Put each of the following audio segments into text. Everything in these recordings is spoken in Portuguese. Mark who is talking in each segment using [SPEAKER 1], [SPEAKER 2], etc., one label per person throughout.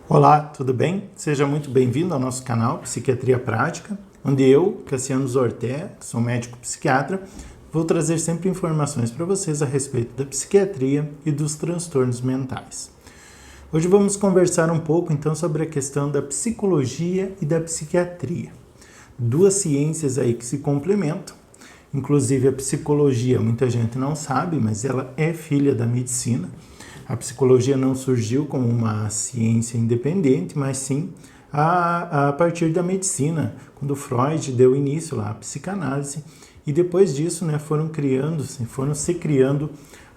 [SPEAKER 1] Olá, tudo bem? Seja muito bem-vindo ao nosso canal Psiquiatria Prática, onde eu, Cassiano Zorté, que sou médico psiquiatra, vou trazer sempre informações para vocês a respeito da psiquiatria e dos transtornos mentais. Hoje vamos conversar um pouco então sobre a questão da psicologia e da psiquiatria. Duas ciências aí que se complementam. Inclusive a psicologia, muita gente não sabe, mas ela é filha da medicina. A psicologia não surgiu como uma ciência independente, mas sim a partir da medicina, quando Freud deu início lá à psicanálise, e depois disso foram se criando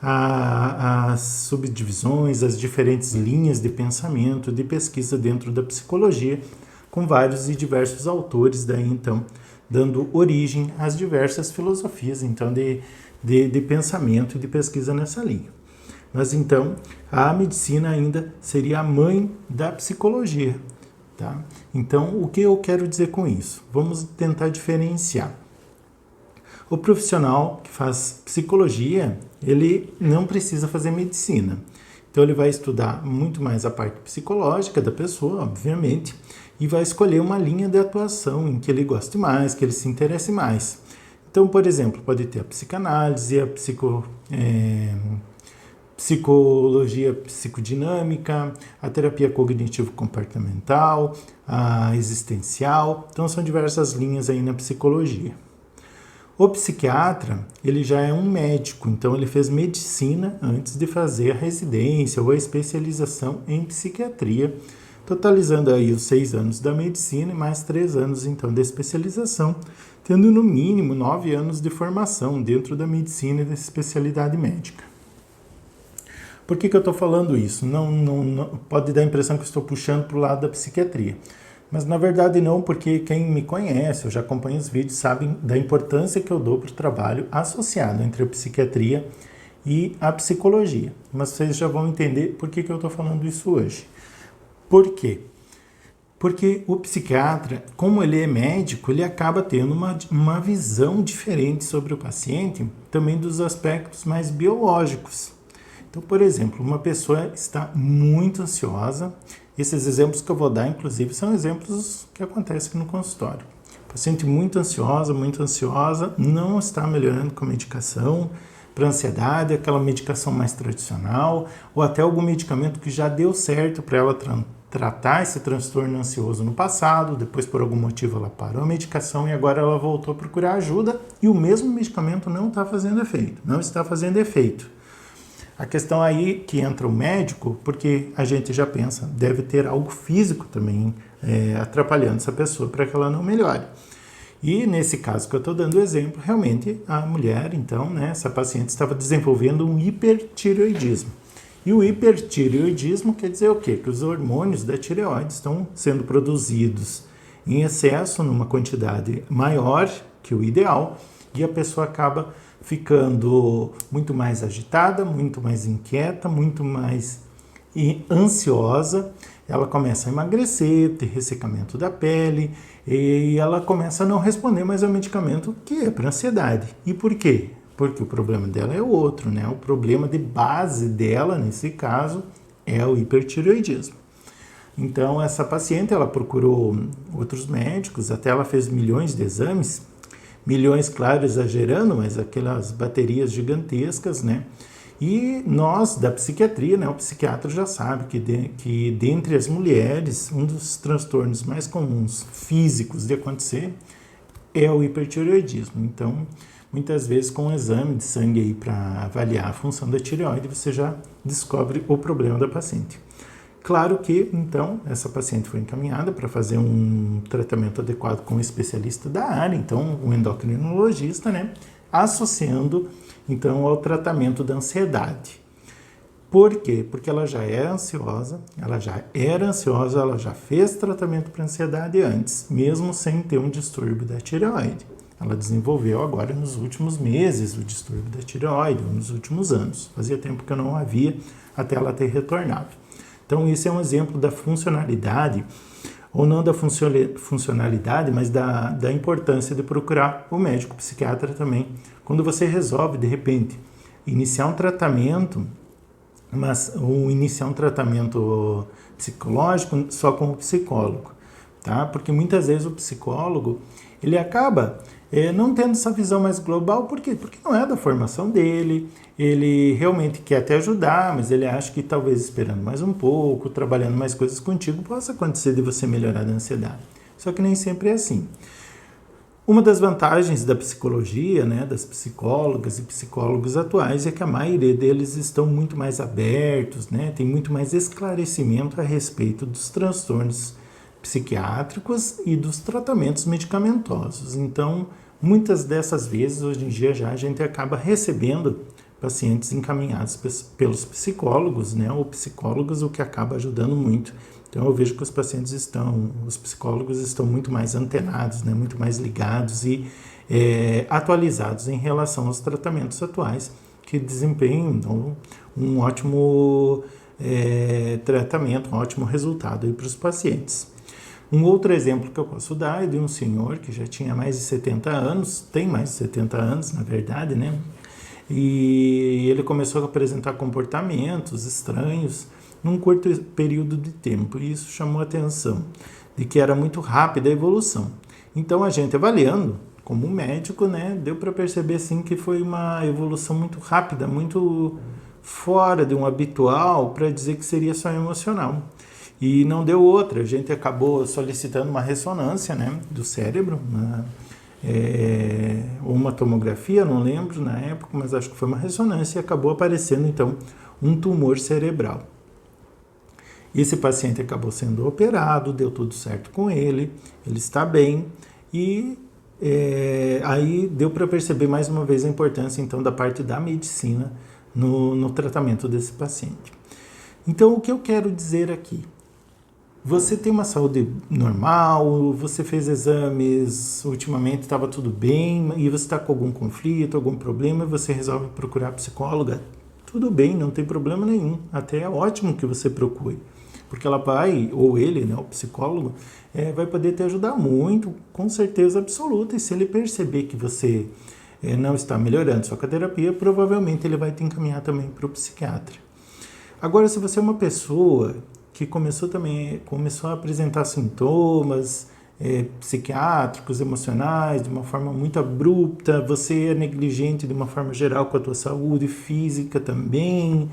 [SPEAKER 1] as subdivisões, as diferentes linhas de pensamento, de pesquisa dentro da psicologia, com vários e diversos autores, daí então dando origem às diversas filosofias então de pensamento e de pesquisa nessa linha. Mas então, a medicina ainda seria a mãe da psicologia, tá? Então, o que eu quero dizer com isso? Vamos tentar diferenciar. O profissional que faz psicologia, ele não precisa fazer medicina. Então, ele vai estudar muito mais a parte psicológica da pessoa, obviamente, e vai escolher uma linha de atuação em que ele goste mais, que ele se interesse mais. Então, por exemplo, pode ter a psicanálise, a psicologia psicodinâmica, a terapia cognitivo-comportamental, a existencial. Então, são diversas linhas aí na psicologia. O psiquiatra, ele já é um médico, então ele fez medicina antes de fazer a residência ou a especialização em psiquiatria, totalizando aí os 6 anos da medicina e mais 3 anos, então, de especialização, tendo no mínimo 9 anos de formação dentro da medicina e da especialidade médica. Por que eu estou falando isso? Não pode dar a impressão que eu estou puxando para o lado da psiquiatria. Mas na verdade não, porque quem me conhece, eu já acompanho os vídeos, sabem da importância que eu dou para o trabalho associado entre a psiquiatria e a psicologia. Mas vocês já vão entender por que eu estou falando isso hoje. Por quê? Porque o psiquiatra, como ele é médico, ele acaba tendo uma visão diferente sobre o paciente, também dos aspectos mais biológicos. Então, por exemplo, uma pessoa está muito ansiosa. Esses exemplos que eu vou dar, inclusive, são exemplos que acontecem aqui no consultório. Paciente muito ansiosa, não está melhorando com a medicação para ansiedade, aquela medicação mais tradicional, ou até algum medicamento que já deu certo para ela tratar esse transtorno ansioso no passado, depois por algum motivo ela parou a medicação e agora ela voltou a procurar ajuda e o mesmo medicamento não está fazendo efeito. A questão aí que entra o médico, porque a gente já pensa, deve ter algo físico também atrapalhando essa pessoa para que ela não melhore. E nesse caso que eu estou dando o exemplo, realmente a mulher, então, essa paciente estava desenvolvendo um hipertireoidismo. E o hipertireoidismo quer dizer o quê? Que os hormônios da tireoide estão sendo produzidos em excesso, numa quantidade maior que o ideal, e a pessoa acaba ficando muito mais agitada, muito mais inquieta, muito mais ansiosa. Ela começa a emagrecer, ter ressecamento da pele e ela começa a não responder mais ao medicamento que é para ansiedade. E por quê? Porque o problema dela é outro, O problema de base dela, nesse caso, é o hipertireoidismo. Então, essa paciente, ela procurou outros médicos, até ela fez milhões de exames, milhões, claro, exagerando, mas aquelas baterias gigantescas, E nós, da psiquiatria, o psiquiatra já sabe que dentre as mulheres, um dos transtornos mais comuns físicos de acontecer é o hipertireoidismo. Então, muitas vezes com um exame de sangue aí para avaliar a função da tireoide, você já descobre o problema da paciente. Claro que, então, essa paciente foi encaminhada para fazer um tratamento adequado com um especialista da área, então, um endocrinologista, associando, então, ao tratamento da ansiedade. Por quê? Porque ela já era ansiosa, ela já fez tratamento para ansiedade antes, mesmo sem ter um distúrbio da tireoide. Ela desenvolveu agora nos últimos meses o distúrbio da tireoide, ou nos últimos anos. Fazia tempo que eu não havia até ela ter retornado. Então, esse é um exemplo da funcionalidade, ou não da funcionalidade, mas da importância de procurar o médico psiquiatra também. Quando você resolve, de repente, iniciar um tratamento mas o iniciar um tratamento psicológico só com o psicólogo, tá? Porque muitas vezes o psicólogo, ele acaba não tendo essa visão mais global. Por quê? Porque não é da formação dele, ele realmente quer te ajudar, mas ele acha que talvez esperando mais um pouco, trabalhando mais coisas contigo, possa acontecer de você melhorar da ansiedade. Só que nem sempre é assim. Uma das vantagens da psicologia, né, das psicólogas e psicólogos atuais, é que a maioria deles estão muito mais abertos, né, tem muito mais esclarecimento a respeito dos transtornos psiquiátricos e dos tratamentos medicamentosos. Então, muitas dessas vezes, hoje em dia, já a gente acaba recebendo pacientes encaminhados pelos psicólogos, né, ou psicólogas, o que acaba ajudando muito. Então eu vejo que os psicólogos estão muito mais antenados, né, muito mais ligados e atualizados em relação aos tratamentos atuais, que desempenham então, um ótimo tratamento, um ótimo resultado para os pacientes. Um outro exemplo que eu posso dar é de um senhor que já tinha mais de 70 anos, tem mais de 70 anos, na verdade, né? E ele começou a apresentar comportamentos estranhos num curto período de tempo, e isso chamou a atenção de que era muito rápida a evolução. Então a gente avaliando, como médico, né, deu para perceber sim que foi uma evolução muito rápida, muito fora de um habitual para dizer que seria só emocional. E não deu outra, a gente acabou solicitando uma ressonância, né, do cérebro, uma tomografia, não lembro na época, mas acho que foi uma ressonância, e acabou aparecendo então um tumor cerebral. Esse paciente acabou sendo operado, deu tudo certo com ele está bem, e aí deu para perceber mais uma vez a importância então da parte da medicina no tratamento desse paciente. Então o que eu quero dizer aqui? Você tem uma saúde normal, você fez exames, ultimamente estava tudo bem, e você está com algum conflito, algum problema, e você resolve procurar psicóloga, tudo bem, não tem problema nenhum, até é ótimo que você procure, porque ela vai, ou ele, né, o psicólogo, vai poder te ajudar muito, com certeza absoluta, e se ele perceber que você não está melhorando só com a terapia, provavelmente ele vai te encaminhar também para o psiquiatra. Agora, se você é uma pessoa que começou a apresentar sintomas psiquiátricos, emocionais, de uma forma muito abrupta, você é negligente de uma forma geral com a tua saúde física também,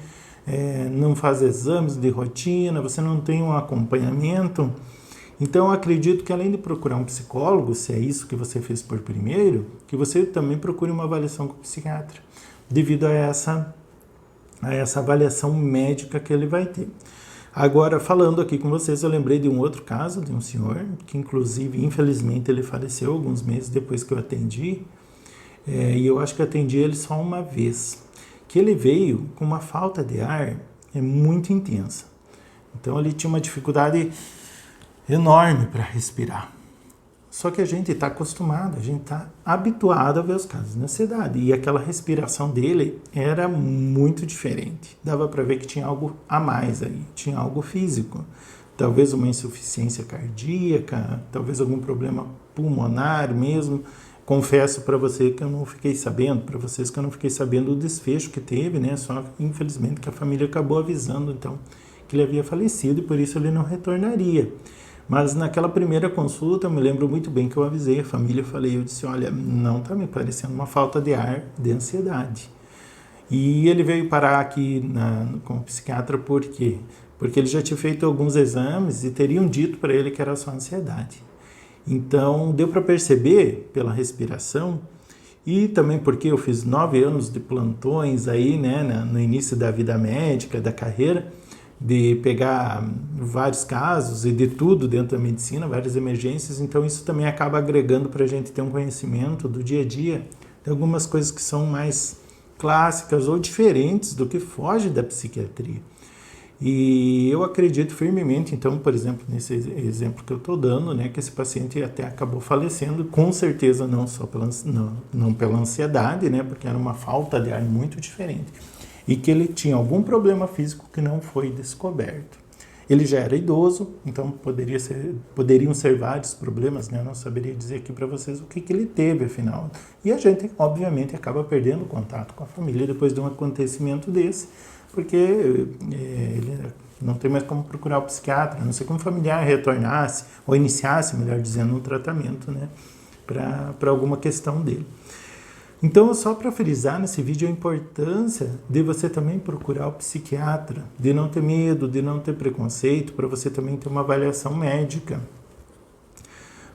[SPEAKER 1] não faz exames de rotina, você não tem um acompanhamento, então eu acredito que além de procurar um psicólogo, se é isso que você fez por primeiro, que você também procure uma avaliação com o psiquiatra, devido a essa avaliação médica que ele vai ter. Agora, falando aqui com vocês, eu lembrei de um outro caso, de um senhor, que inclusive, infelizmente, ele faleceu alguns meses depois que eu atendi, e eu acho que atendi ele só uma vez, que ele veio com uma falta de ar muito intensa. Então, ele tinha uma dificuldade enorme para respirar. Só que a gente está acostumado, a gente está habituado a ver os casos de ansiedade. E aquela respiração dele era muito diferente. Dava para ver que tinha algo a mais aí, tinha algo físico. Talvez uma insuficiência cardíaca, talvez algum problema pulmonar mesmo. Confesso para você que eu não fiquei sabendo, para vocês que eu não fiquei sabendo o desfecho que teve, né? Só infelizmente que a família acabou avisando então que ele havia falecido e por isso ele não retornaria. Mas naquela primeira consulta, eu me lembro muito bem que eu avisei a família, eu disse, olha, não está me parecendo uma falta de ar, de ansiedade. E ele veio parar aqui com o psiquiatra, por quê? Porque ele já tinha feito alguns exames e teriam dito para ele que era só ansiedade. Então, deu para perceber pela respiração, e também porque eu fiz 9 anos de plantões aí, né, no início da vida médica, da carreira, de pegar vários casos e de tudo dentro da medicina, várias emergências, então isso também acaba agregando para a gente ter um conhecimento do dia a dia, de algumas coisas que são mais clássicas ou diferentes do que foge da psiquiatria. E eu acredito firmemente, então, por exemplo, nesse exemplo que eu estou dando, né, que esse paciente até acabou falecendo, com certeza não só não pela ansiedade, né, porque era uma falta de ar muito diferente, e que ele tinha algum problema físico que não foi descoberto. Ele já era idoso, então poderiam ser vários problemas, né? Eu não saberia dizer aqui para vocês o que ele teve, afinal. E a gente, obviamente, acaba perdendo contato com a família depois de um acontecimento desse, porque ele não tem mais como procurar o psiquiatra, a não ser que um familiar retornasse, ou iniciasse, melhor dizendo, um tratamento, né, para alguma questão dele. Então, só para frisar nesse vídeo a importância de você também procurar o psiquiatra, de não ter medo, de não ter preconceito, para você também ter uma avaliação médica.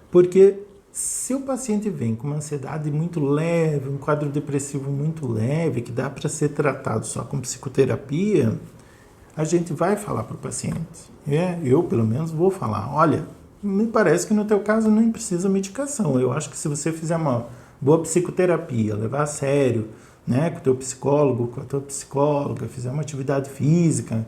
[SPEAKER 1] Porque se o paciente vem com uma ansiedade muito leve, um quadro depressivo muito leve, que dá para ser tratado só com psicoterapia, a gente vai falar para o paciente. Eu, pelo menos, vou falar, olha, me parece que no teu caso nem precisa medicação. Eu acho que se você fizer uma boa psicoterapia, levar a sério, né, com o teu psicólogo, com a tua psicóloga, fizer uma atividade física,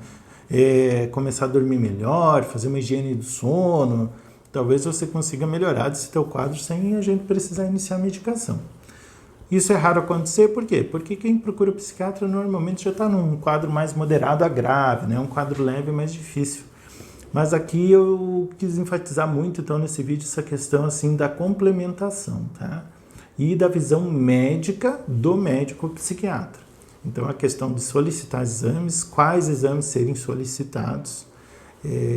[SPEAKER 1] começar a dormir melhor, fazer uma higiene do sono, talvez você consiga melhorar desse teu quadro sem a gente precisar iniciar a medicação. Isso é raro acontecer, por quê? Porque quem procura o psiquiatra normalmente já está num quadro mais moderado a grave, né? Um quadro leve é mais difícil. Mas aqui eu quis enfatizar muito, então, nesse vídeo, essa questão assim da complementação, tá? E da visão médica do médico psiquiatra. Então, a questão de solicitar exames, quais exames serem solicitados,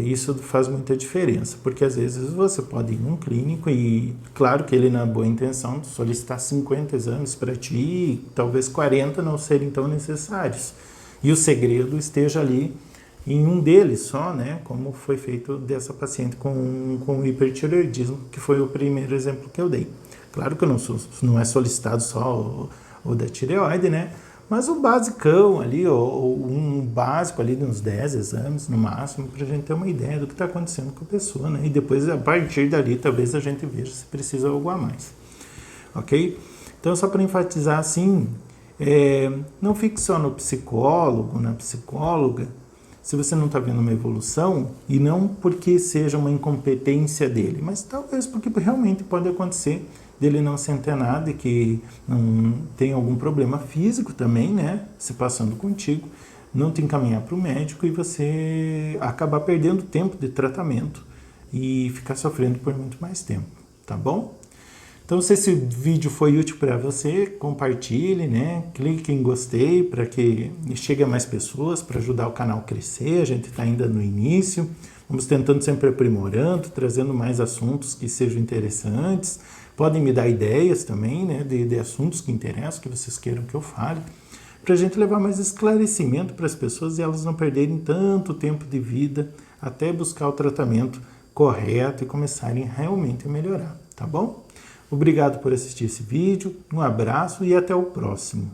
[SPEAKER 1] isso faz muita diferença, porque às vezes você pode ir num clínico e, claro que ele na boa intenção, solicitar 50 exames para ti e talvez 40 não serem tão necessários. E o segredo esteja ali em um deles só, né? Como foi feito dessa paciente com hipertireoidismo, que foi o primeiro exemplo que eu dei. Claro que não é solicitado só o da tireoide, né? Mas o basicão ali, um básico ali de uns 10 exames no máximo, para a gente ter uma ideia do que está acontecendo com a pessoa, né? E depois, a partir dali, talvez a gente veja se precisa algo a mais. Ok? Então, só para enfatizar assim, não fique só no psicólogo, na psicóloga, se você não está vendo uma evolução, e não porque seja uma incompetência dele, mas talvez porque realmente pode acontecer dele não se antenar, de que não tem algum problema físico também, né, se passando contigo, não te encaminhar para o médico e você acabar perdendo tempo de tratamento e ficar sofrendo por muito mais tempo, tá bom? Então, se esse vídeo foi útil para você, compartilhe, né? Clique em gostei para que chegue a mais pessoas, para ajudar o canal a crescer. A gente está ainda no início, vamos tentando sempre aprimorando, trazendo mais assuntos que sejam interessantes. Podem me dar ideias também, né, de assuntos que interessam, que vocês queiram que eu fale, para a gente levar mais esclarecimento para as pessoas e elas não perderem tanto tempo de vida até buscar o tratamento correto e começarem realmente a melhorar, tá bom? Obrigado por assistir esse vídeo, um abraço e até o próximo.